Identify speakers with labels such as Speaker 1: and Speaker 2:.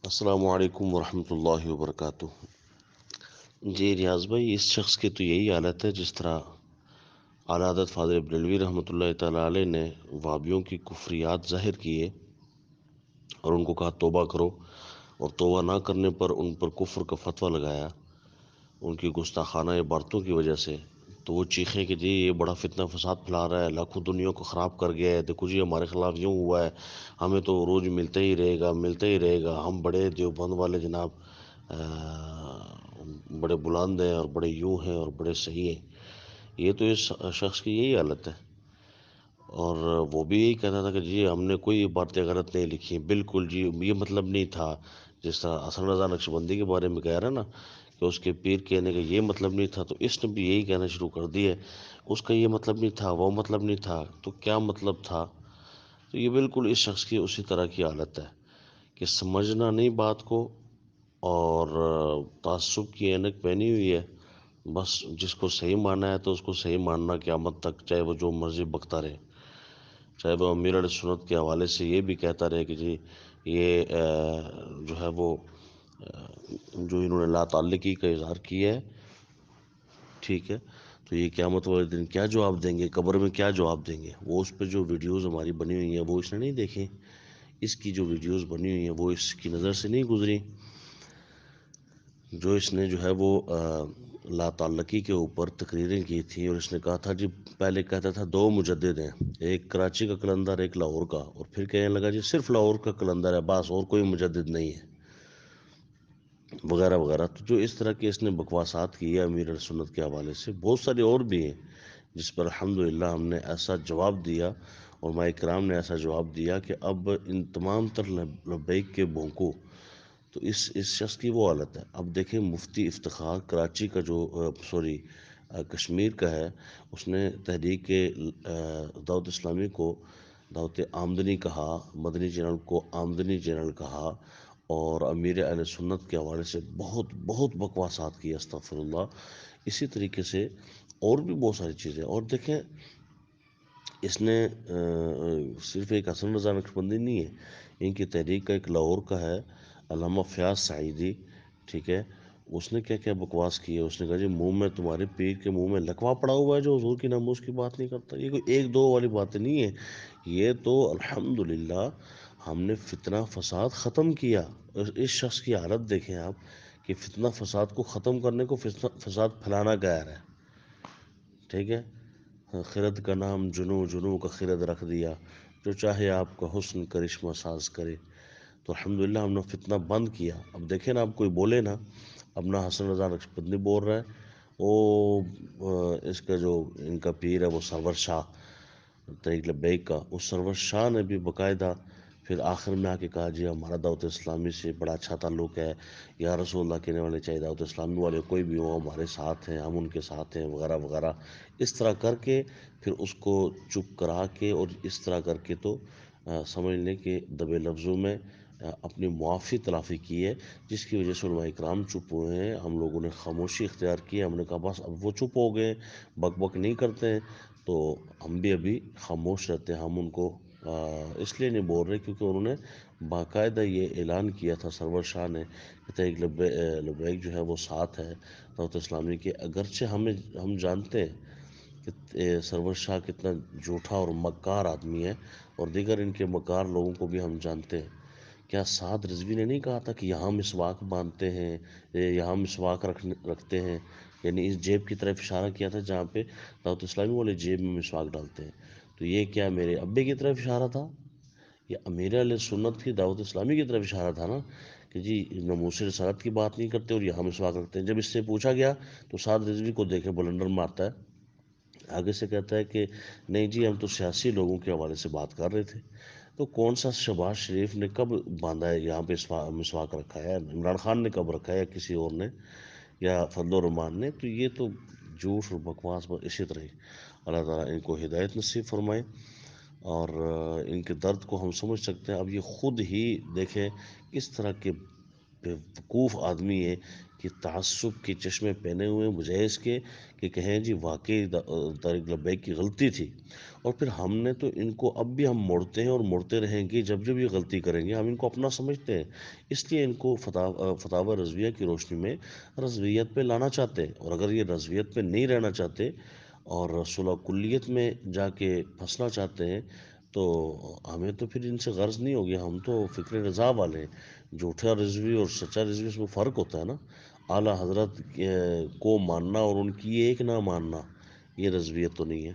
Speaker 1: السلام علیکم ورحمۃ اللہ وبرکاتہ۔ جی ریاض بھائی، اس شخص کی تو یہی حالت ہے جس طرح اعلیٰ حضرت فاضل بریلوی رحمۃ اللہ تعالیٰ علیہ نے وہابیوں کی کفریات ظاہر کیے اور ان کو کہا توبہ کرو، اور توبہ نہ کرنے پر ان پر کفر کا فتویٰ لگایا ان کی گستاخانہ عبارتوں کی وجہ سے، تو وہ چیخیں کہ جی یہ بڑا فتنہ فساد پھیلا رہا ہے، لاکھوں دنیا کو خراب کر گیا ہے، دیکھو جی ہمارے خلاف یوں ہوا ہے، ہمیں تو عروج ملتا ہی رہے گا ملتا ہی رہے گا، ہم بڑے دیوبند والے جناب بڑے بلند ہیں اور بڑے یوں ہیں اور بڑے صحیح ہیں۔ یہ تو اس شخص کی یہی حالت ہے، اور وہ بھی یہی کہتا تھا کہ جی ہم نے کوئی باتیں غلط نہیں لکھی، بالکل جی یہ مطلب نہیں تھا، جس طرح حسن رضا نقشبندی کے بارے میں کہہ رہا ہے نا کہ اس کے پیر کہنے کا یہ مطلب نہیں تھا، تو اس نے بھی یہی کہنا شروع کر دیا، اس کا یہ مطلب نہیں تھا، وہ مطلب نہیں تھا، تو کیا مطلب تھا؟ تو یہ بالکل اس شخص کی اسی طرح کی حالت ہے کہ سمجھنا نہیں بات کو، اور تعصب کی اینک پہنی ہوئی ہے، بس جس کو صحیح ماننا ہے تو اس کو صحیح ماننا قیامت تک، چاہے وہ جو مرضی بکتا رہے، چاہے وہ امیر علیہ سنت کے حوالے سے یہ بھی کہتا رہے کہ جی یہ جو ہے وہ جو انہوں نے لا تعلقی کا اظہار کیا ہے، ٹھیک ہے، تو یہ قیامت والے دن کیا جواب دیں گے، قبر میں کیا جواب دیں گے؟ وہ اس پہ جو ویڈیوز ہماری بنی ہوئی ہیں وہ اس نے نہیں دیکھی، اس کی جو ویڈیوز بنی ہوئی ہیں وہ اس کی نظر سے نہیں گزری، جو اس نے جو ہے وہ لا تعلقی کے اوپر تقریریں کی تھی، اور اس نے کہا تھا جی، پہلے کہتا تھا دو مجدد ہیں، ایک کراچی کا قلندر ایک لاہور کا، اور پھر کہنے لگا جی صرف لاہور کا قلندر ہے بس، اور کوئی مجدد نہیں ہے، وغیرہ وغیرہ۔ تو جو اس طرح کی اس نے بکواسات کی ہے امیر علیہ سنت کے حوالے سے، بہت ساری اور بھی ہیں جس پر الحمدللہ ہم نے ایسا جواب دیا، اور علماء کرام نے ایسا جواب دیا کہ اب ان تمام تر لبیک کے بھونکو، تو اس شخص کی وہ حالت ہے۔ اب دیکھیں مفتی افتخار کراچی کا جو کشمیر کا ہے، اس نے تحریک دعوت اسلامی کو دعوت آمدنی کہا، مدنی چینل کو آمدنی چینل کہا، اور امیر اہل سنت کے حوالے سے بہت بہت بکواسات کی، استغفر اللہ۔ اسی طریقے سے اور بھی بہت ساری چیزیں، اور دیکھیں اس نے صرف ایک حسن رضا نقشبندی نہیں ہے، ان کی تحریک کا ایک لاہور کا ہے علامہ فیاض سعیدی، ٹھیک ہے، اس نے کیا کیا بکواس کی ہے، اس نے کہا جی منہ میں تمہارے پیر کے منہ میں لکوہ پڑا ہوا ہے جو حضور کی ناموس کی بات نہیں کرتا۔ یہ کوئی ایک دو والی باتیں نہیں ہیں، یہ تو الحمدللہ ہم نے فتنہ فساد ختم کیا۔ اس شخص کی حالت دیکھیں آپ کہ فتنہ فساد کو ختم کرنے کو فتنہ فساد پھیلانا گیا ہے، ٹھیک ہے، خرد کا نام جنو، جنو کا خرد رکھ دیا، جو چاہے آپ کا حسن کرشمہ ساز کرے۔ تو الحمدللہ ہم نے فتنہ بند کیا۔ اب دیکھیں نا، اب کوئی بولے نا، اپنا حسن رضا نقشبندی بول رہا ہے، اس کا جو ان کا پیر ہے وہ سرور شاہ طریق لبیک کا، اس سرور شاہ نے بھی باقاعدہ پھر آخر میں آ کے کہا جی ہمارا دعوت اسلامی سے بڑا اچھا تعلق ہے، یا رسول اللہ کہنے والے چاہے دعوت اسلامی والے کوئی بھی ہوں ہمارے ساتھ ہیں، ہم ان کے ساتھ ہیں، وغیرہ وغیرہ، اس طرح کر کے پھر اس کو چپ کرا کے، اور اس طرح کر کے تو سمجھ لیں کہ دبے لفظوں میں اپنی معافی تلافی کی ہے، جس کی وجہ سے علماء اکرام چپ ہوئے ہیں، ہم لوگوں نے خاموشی اختیار کی ہے، ہم نے کہا بس اب وہ چپ ہو گئے، بک بک نہیں کرتے ہیں، تو ہم بھی ابھی خاموش رہتے ہیں، ہم ان کو اس لیے نہیں بول رہے کیونکہ انہوں نے باقاعدہ یہ اعلان کیا تھا سرور شاہ نے کہ تحریک لبیک جو ہے وہ ساتھ ہے دعوت اسلامی کے، اگرچہ ہم جانتے ہیں کہ سرور شاہ کتنا جھوٹا اور مکار آدمی ہے، اور دیگر ان کے مکار لوگوں کو بھی ہم جانتے ہیں۔ کیا سعد رضوی نے نہیں کہا تھا کہ یہاں مسواک باندھتے ہیں، یہاں مسواک رکھتے ہیں، یعنی اس جیب کی طرف اشارہ کیا تھا جہاں پہ دعوت اسلامی والے جیب میں مسواک ڈالتے ہیں، تو یہ کیا میرے ابے کی طرف اشارہ تھا؟ یہ امیر علیہ سنت کی دعوت اسلامی کی طرف اشارہ تھا نا، کہ جی ناموس رسالت کی بات نہیں کرتے اور یہاں مسواک رکھتے ہیں۔ جب اس سے پوچھا گیا تو سعد رضوی کو دیکھے بلنڈر مارتا ہے، آگے سے کہتا ہے کہ نہیں جی ہم تو سیاسی لوگوں کے حوالے سے بات کر رہے تھے۔ تو کون سا شہباز شریف نے کب باندھا ہے یہاں پہ مسواک رکھا ہے، عمران خان نے کب رکھا ہے، یا کسی اور نے، یا فضل الرحمان نے؟ تو یہ تو جھوٹ اور بکواس پر اسی طرح ہی اللہ تعالیٰ ان کو ہدایت نصیب فرمائے، اور ان کے درد کو ہم سمجھ سکتے ہیں۔ اب یہ خود ہی دیکھیں کس طرح کے بیوقوف آدمی ہیں کہ تعصب کے چشمے پہنے ہوئے ہیں بجائے اس کے کہ کہیں جی واقعی طارق لبیک کی غلطی تھی. اور پھر ہم نے تو ان کو اب بھی ہم موڑتے ہیں اور موڑتے رہیں گے. جب جب یہ غلطی کریں گے ہم ان کو اپنا سمجھتے ہیں، اس لیے ان کو فتاوی رضویہ کی روشنی میں رضویت پہ لانا چاہتے ہیں. اور اگر یہ رضویت پہ نہیں رہنا چاہتے اور صلح کلیت میں جا کے پھنسنا چاہتے ہیں تو ہمیں تو پھر ان سے غرض نہیں ہوگی. ہم تو فکر رضا والے ہیں. جھوٹا رضوی اور سچا رضوی اس میں فرق ہوتا ہے نا. اعلیٰ حضرت کو ماننا اور ان کی ایک نہ ماننا یہ رضویت تو نہیں ہے.